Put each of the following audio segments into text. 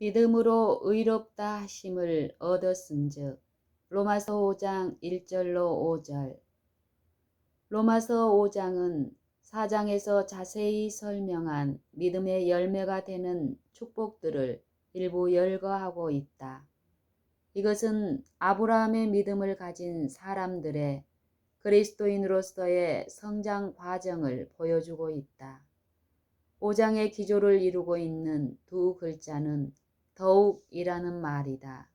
믿음으로 의롭다 하심을 얻었은즉. 로마서 5장 1절로 5절. 로마서 5장은 4장에서 자세히 설명한 믿음의 열매가 되는 축복들을 일부 열거하고 있다. 이것은 아브라함의 믿음을 가진 사람들의 그리스도인으로서의 성장 과정을 보여주고 있다. 5장의 기조를 이루고 있는 두 글자는 더욱이라는 말이다.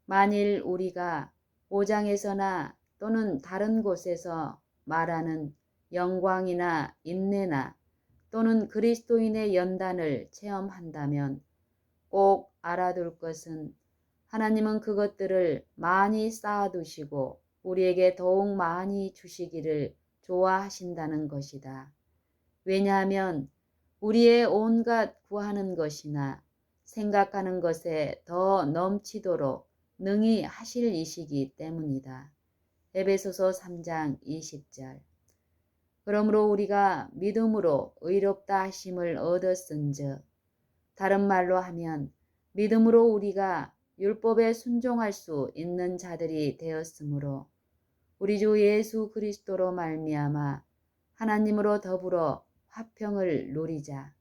만일 우리가 5장에서나 또는 다른 곳에서 말하는 영광이나 인내나 또는 그리스도인의 연단을 체험한다면 꼭 알아둘 것은 하나님은 그것들을 많이 쌓아두시고 우리에게 더욱 많이 주시기를 좋아하신다는 것이다. 왜냐하면 우리의 온갖 구하는 것이나 생각하는 것에 더 넘치도록 능히 하실 이시기 때문이다. 에베소서 3장 20절. 그러므로 우리가 믿음으로 의롭다 하심을 얻었은즉, 다른 말로 하면 믿음으로 우리가 율법에 순종할 수 있는 자들이 되었으므로 우리 주 예수 그리스도로 말미암아 하나님으로 더불어 화평을 누리자.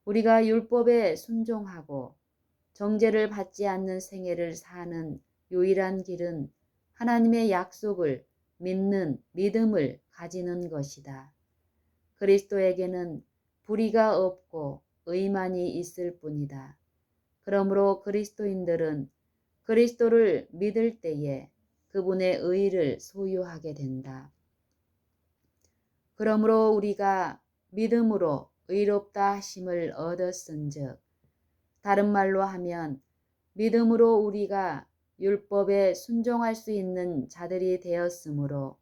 우리가 율법에 순종하고 정죄를 받지 않는 생애를 사는 유일한 길은 하나님의 약속을 믿는 믿음을 가지는 것이다. 그리스도에게는 불의가 없고 의만이 있을 뿐이다. 그러므로 그리스도인들은 그리스도를 믿을 때에 그분의 의를 소유하게 된다. 그러므로 우리가 믿음으로 의롭다 하심을 얻었은즉, 다른 말로 하면 믿음으로 우리가 율법에 순종할 수 있는 자들이 되었으므로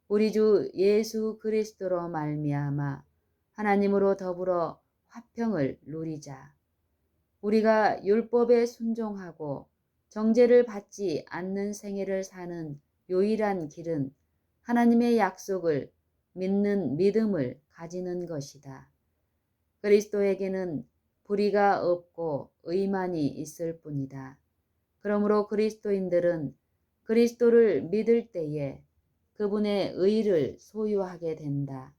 우리 주 예수 그리스도로 말미암아 하나님으로 더불어 화평을 누리자. 우리가 율법에 순종하고 정죄를 받지 않는 생애를 사는 유일한 길은 하나님의 약속을 믿는 믿음을 가지는 것이다. 그리스도에게는 불의가 없고 의만이 있을 뿐이다. 그러므로 그리스도인들은 그리스도를 믿을 때에 그분의 의를 소유하게 된다.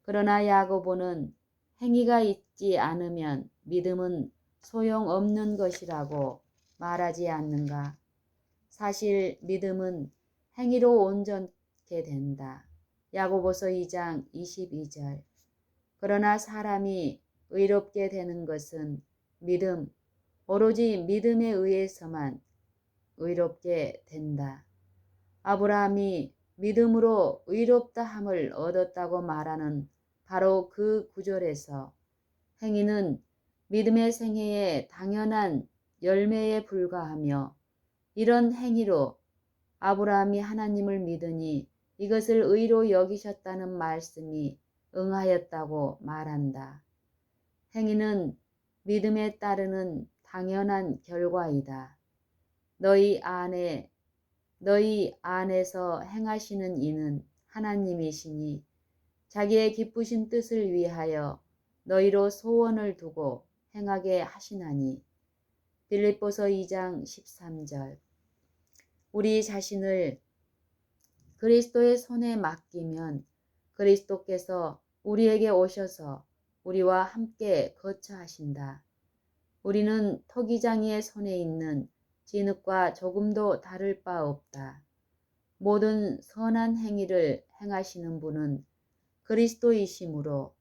그러나 야고보는 행위가 있지 않으면 믿음은 소용없는 것이라고 말하지 않는가? 사실 믿음은 행위로 온전케 된다. 야고보서 2장 22절. 그러나 사람이 의롭게 되는 것은 믿음, 오로지 믿음에 의해서만 의롭게 된다. 아브라함이 믿음으로 의롭다함을 얻었다고 말하는 바로 그 구절에서 행위는 믿음의 생애의 당연한 열매에 불과하며, 이런 행위로 아브라함이 하나님을 믿으니 이것을 의로 여기셨다는 말씀이 응하였다고 말한다. 행위는 믿음에 따르는 당연한 결과이다. 너희 안에서 행하시는 이는 하나님이시니 자기의 기쁘신 뜻을 위하여 너희로 소원을 두고 행하게 하시나니. 빌립보서 2장 13절. 우리 자신을 그리스도의 손에 맡기면 그리스도께서 우리에게 오셔서 우리와 함께 거처하신다. 우리는 토기장이의 손에 있는 진흙과 조금도 다를 바 없다. 모든 선한 행위를 행하시는 분은 그리스도이시므로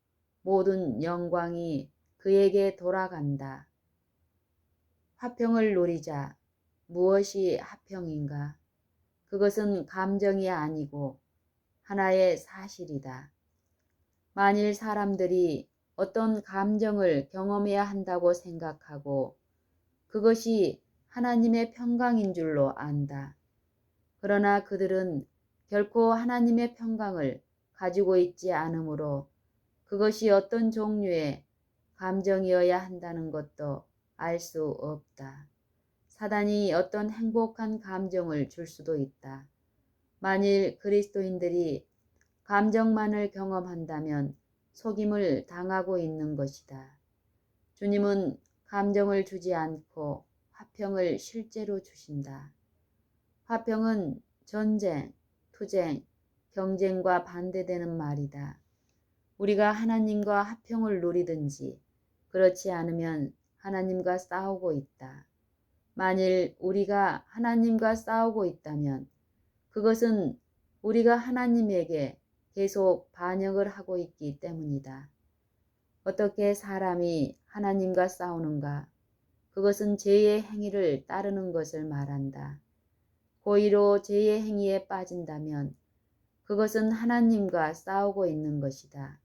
모든 영광이 그에게 돌아간다. 화평을 누리자. 무엇이 화평인가? 그것은 감정이 아니고 하나의 사실이다. 만일 사람들이 어떤 감정을 경험해야 한다고 생각하고 그것이 하나님의 평강인 줄로 안다. 그러나 그들은 결코 하나님의 평강을 가지고 있지 않으므로 그것이 어떤 종류의 감정이어야 한다는 것도 알 수 없다. 사단이 어떤 행복한 감정을 줄 수도 있다. 만일 그리스도인들이 감정만을 경험한다면 속임을 당하고 있는 것이다. 주님은 감정을 주지 않고 화평을 실제로 주신다. 화평은 전쟁, 투쟁, 경쟁과 반대되는 말이다. 우리가 하나님과 화평을 누리든지 그렇지 않으면 하나님과 싸우고 있다. 만일 우리가 하나님과 싸우고 있다면 그것은 우리가 하나님에게 계속 반역을 하고 있기 때문이다. 어떻게 사람이 하나님과 싸우는가? 그것은 죄의 행위를 따르는 것을 말한다. 고의로 죄의 행위에 빠진다면 그것은 하나님과 싸우고 있는 것이다.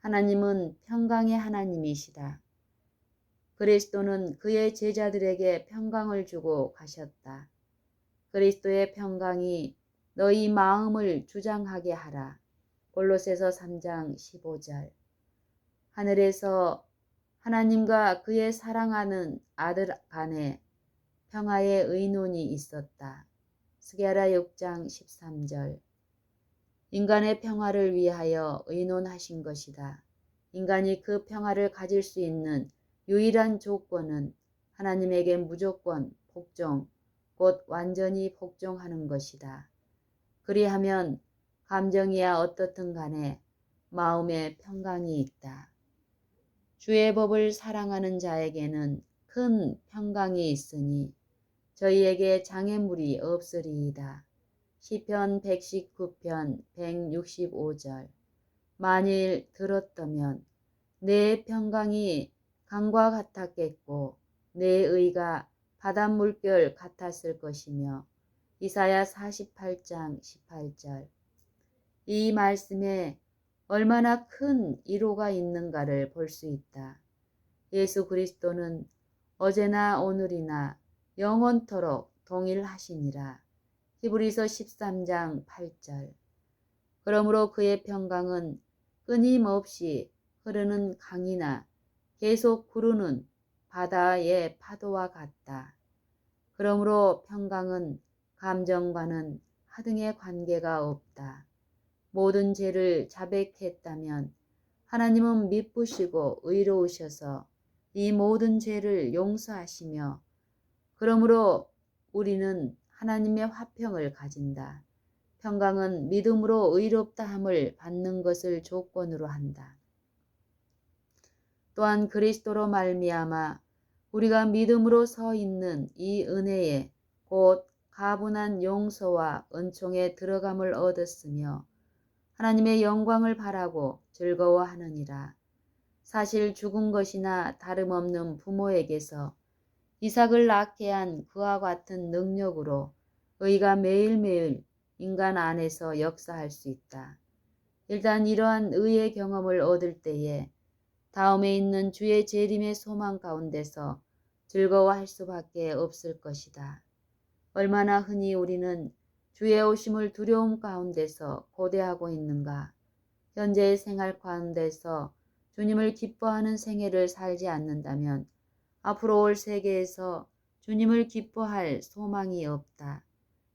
하나님은 평강의 하나님이시다. 그리스도는 그의 제자들에게 평강을 주고 가셨다. 그리스도의 평강이 너희 마음을 주장하게 하라. 골로새서 3장 15절. 하늘에서 하나님과 그의 사랑하는 아들 간에 평화의 의논이 있었다. 스게라 6장 13절. 인간의 평화를 위하여 의논하신 것이다. 인간이 그 평화를 가질 수 있는 유일한 조건은 하나님에게 무조건 복종, 곧 완전히 복종하는 것이다. 그리하면 감정이야 어떻든 간에 마음에 평강이 있다. 주의 법을 사랑하는 자에게는 큰 평강이 있으니 저희에게 장애물이 없으리이다. 시편 119편 165절. 만일 들었다면 내 평강이 강과 같았겠고 내 의가 바닷물결 같았을 것이며 이사야 48장 18절. 이 말씀에 얼마나 큰 위로가 있는가를 볼 수 있다. 예수 그리스도는 어제나 오늘이나 영원토록 동일하시니라. 히브리서 13장 8절. 그러므로 그의 평강은 끊임없이 흐르는 강이나 계속 구르는 바다의 파도와 같다. 그러므로 평강은 감정과는 하등의 관계가 없다. 모든 죄를 자백했다면 하나님은 미쁘시고 의로우셔서 이 모든 죄를 용서하시며 그러므로 우리는 하나님의 화평을 가진다. 평강은 믿음으로 의롭다함을 받는 것을 조건으로 한다. 또한 그리스도로 말미암아 우리가 믿음으로 서 있는 이 은혜에 곧 가분한 용서와 은총에 들어감을 얻었으며 하나님의 영광을 바라고 즐거워하느니라. 사실 죽은 것이나 다름없는 부모에게서 이삭을 낳게 한 그와 같은 능력으로 의가 매일매일 인간 안에서 역사할 수 있다. 일단 이러한 의의 경험을 얻을 때에 다음에 있는 주의 재림의 소망 가운데서 즐거워할 수밖에 없을 것이다. 얼마나 흔히 우리는 주의 오심을 두려움 가운데서 고대하고 있는가. 현재의 생활 가운데서 주님을 기뻐하는 생애를 살지 않는다면 앞으로 올 세계에서 주님을 기뻐할 소망이 없다.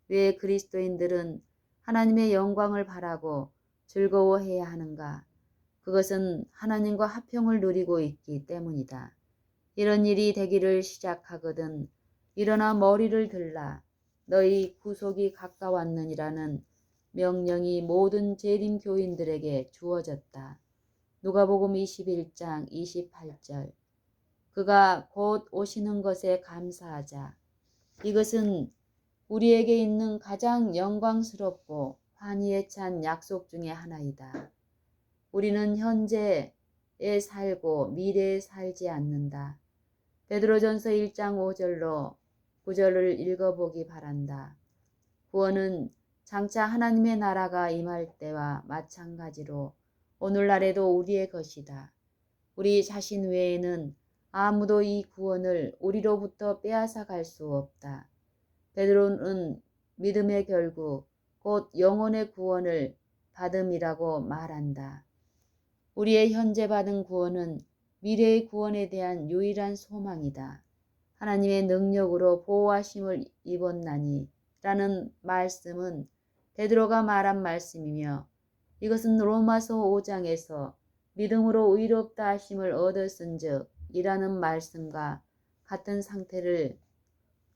왜 그리스도인들은 하나님의 영광을 바라고 즐거워해야 하는가? 그것은 하나님과 화평을 누리고 있기 때문이다. 이런 일이 되기를 시작하거든 일어나 머리를 들라 너희 구속이 가까웠느니라는 명령이 모든 재림 교인들에게 주어졌다. 누가복음 21장 28절. 그가 곧 오시는 것에 감사하자. 이것은 우리에게 있는 가장 영광스럽고 환희에 찬 약속 중에 하나이다. 우리는 현재에 살고 미래에 살지 않는다. 베드로전서 1장 5절로 9절을 읽어보기 바란다. 구원은 장차 하나님의 나라가 임할 때와 마찬가지로 오늘날에도 우리의 것이다. 우리 자신 외에는 아무도 이 구원을 우리로부터 빼앗아 갈 수 없다. 베드로는 믿음의 결국 곧 영혼의 구원을 받음이라고 말한다. 우리의 현재 받은 구원은 미래의 구원에 대한 유일한 소망이다. 하나님의 능력으로 보호하심을 입었나니 라는 말씀은 베드로가 말한 말씀이며 이것은 로마서 5장에서 믿음으로 의롭다 하심을 얻었은즉 이라는 말씀과 같은 상태를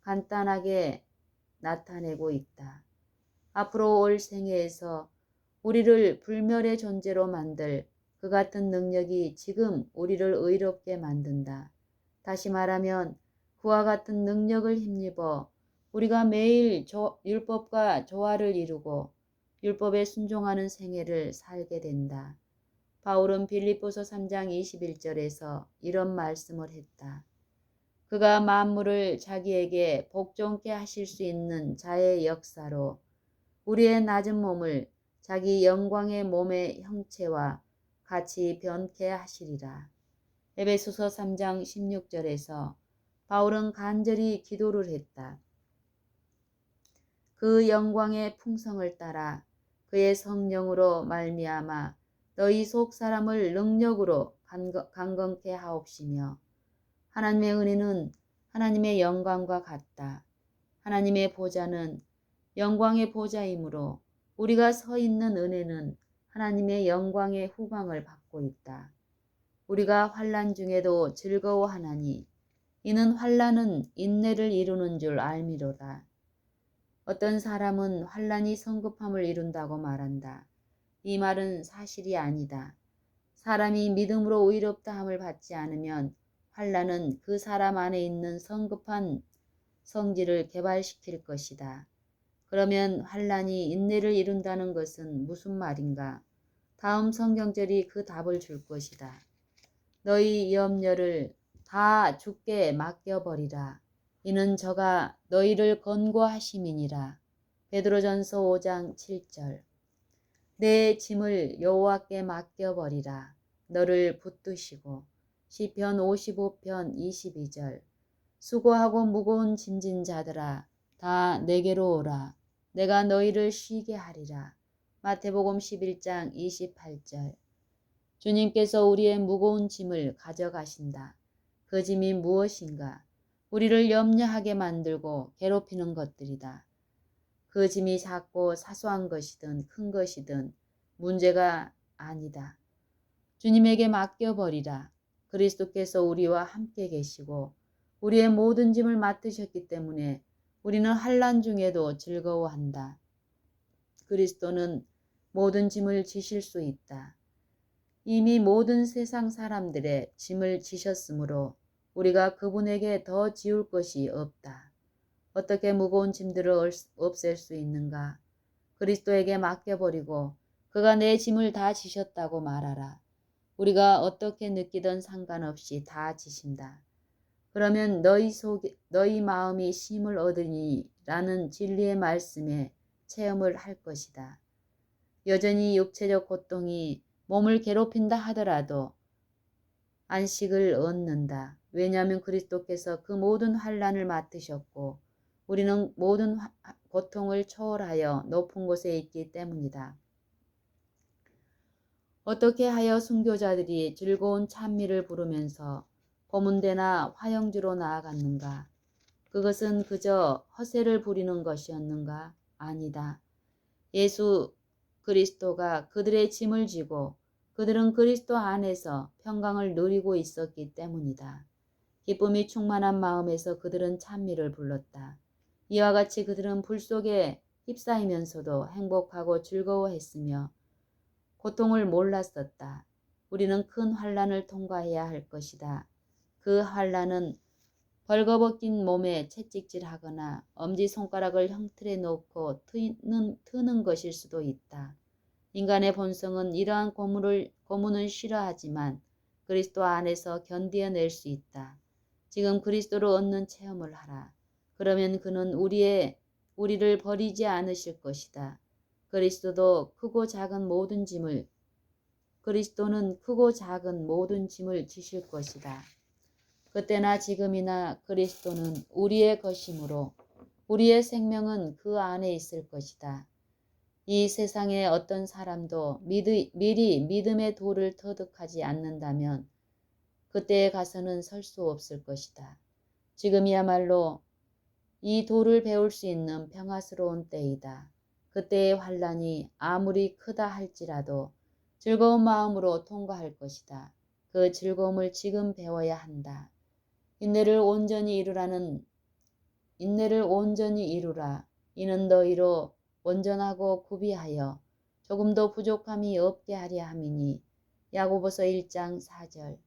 간단하게 나타내고 있다. 앞으로 올 생애에서 우리를 불멸의 존재로 만들 그 같은 능력이 지금 우리를 의롭게 만든다. 다시 말하면 그와 같은 능력을 힘입어 우리가 매일 율법과 조화를 이루고 율법에 순종하는 생애를 살게 된다. 바울은 빌립보서 3장 21절에서 이런 말씀을 했다. 그가 만물을 자기에게 복종케 하실 수 있는 자의 역사로 우리의 낮은 몸을 자기 영광의 몸의 형체와 같이 변케 하시리라. 에베소서 3장 16절에서 바울은 간절히 기도를 했다. 그 영광의 풍성을 따라 그의 성령으로 말미암아 너희 속 사람을 능력으로 강건케 하옵시며 하나님의 은혜는 하나님의 영광과 같다. 하나님의 보좌는 영광의 보좌이므로 우리가 서 있는 은혜는 하나님의 영광의 후광을 받고 있다. 우리가 환난 중에도 즐거워하나니 이는 환난은 인내를 이루는 줄 알미로다. 어떤 사람은 환난이 성급함을 이룬다고 말한다. 이 말은 사실이 아니다. 사람이 믿음으로 의롭다함을 받지 않으면 환난은 그 사람 안에 있는 성급한 성질을 개발시킬 것이다. 그러면 환난이 인내를 이룬다는 것은 무슨 말인가? 다음 성경절이 그 답을 줄 것이다. 너희 염려를 다 주께 맡겨버리라. 이는 저가 너희를 권고하심이니라. 베드로전서 5장 7절. 내 짐을 여호와께 맡겨버리라. 너를 붙드시고. 시편 55편 22절. 수고하고 무거운 짐진 자들아 다 내게로 오라. 내가 너희를 쉬게 하리라. 마태복음 11장 28절. 주님께서 우리의 무거운 짐을 가져가신다. 그 짐이 무엇인가? 우리를 염려하게 만들고 괴롭히는 것들이다. 그 짐이 작고 사소한 것이든 큰 것이든 문제가 아니다. 주님에게 맡겨버리라. 그리스도께서 우리와 함께 계시고 우리의 모든 짐을 맡으셨기 때문에 우리는 환난 중에도 즐거워한다. 그리스도는 모든 짐을 지실 수 있다. 이미 모든 세상 사람들의 짐을 지셨으므로 우리가 그분에게 더 지울 것이 없다. 어떻게 무거운 짐들을 없앨 수 있는가? 그리스도에게 맡겨버리고 그가 내 짐을 다 지셨다고 말하라. 우리가 어떻게 느끼든 상관없이 다 지신다. 그러면 너희 마음이 쉼을 얻으니 라는 진리의 말씀에 체험을 할 것이다. 여전히 육체적 고통이 몸을 괴롭힌다 하더라도 안식을 얻는다. 왜냐하면 그리스도께서 그 모든 환난을 맡으셨고 우리는 모든 고통을 초월하여 높은 곳에 있기 때문이다. 어떻게 하여 순교자들이 즐거운 찬미를 부르면서 고문대나 화영지로 나아갔는가? 그것은 그저 허세를 부리는 것이었는가? 아니다. 예수 그리스도가 그들의 짐을 지고 그들은 그리스도 안에서 평강을 누리고 있었기 때문이다. 기쁨이 충만한 마음에서 그들은 찬미를 불렀다. 이와 같이 그들은 불 속에 휩싸이면서도 행복하고 즐거워했으며 고통을 몰랐었다. 우리는 큰 환난을 통과해야 할 것이다. 그 환난은 벌거벗긴 몸에 채찍질하거나 엄지손가락을 형틀에 놓고 트는 것일 수도 있다. 인간의 본성은 이러한 고문을 싫어하지만 그리스도 안에서 견디어낼 수 있다. 지금 그리스도로 얻는 체험을 하라. 그러면 그는 우리를 버리지 않으실 것이다. 그리스도는 크고 작은 모든 짐을 지실 것이다. 그때나 지금이나 그리스도는 우리의 것이므로 우리의 생명은 그 안에 있을 것이다. 이 세상의 어떤 사람도 미리 믿음의 도를 터득하지 않는다면 그때에 가서는 설 수 없을 것이다. 지금이야말로 이 도를 배울 수 있는 평화스러운 때이다. 그때의 환난이 아무리 크다 할지라도 즐거운 마음으로 통과할 것이다. 그 즐거움을 지금 배워야 한다. 인내를 온전히 이루라. 이는 너희로 온전하고 구비하여 조금도 부족함이 없게 하려 함이니. 야고보서 1장 4절.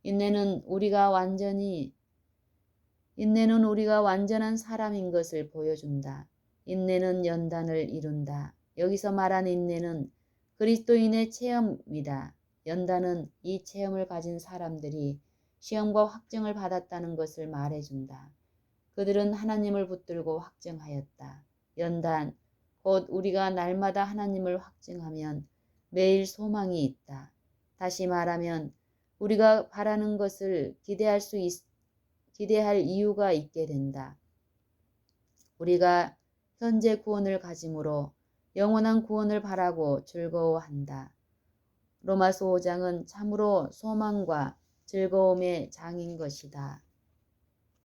인내는 우리가 완전한 사람인 것을 보여준다. 인내는 연단을 이룬다. 여기서 말한 인내는 그리스도인의 체험이다. 연단은 이 체험을 가진 사람들이 시험과 확증을 받았다는 것을 말해준다. 그들은 하나님을 붙들고 확증하였다. 연단, 곧 우리가 날마다 하나님을 확증하면 매일 소망이 있다. 다시 말하면 우리가 바라는 것을 기대할 이유가 있게 된다. 우리가 현재 구원을 가짐으로 영원한 구원을 바라고 즐거워한다. 로마서 5장은 참으로 소망과 즐거움의 장인 것이다.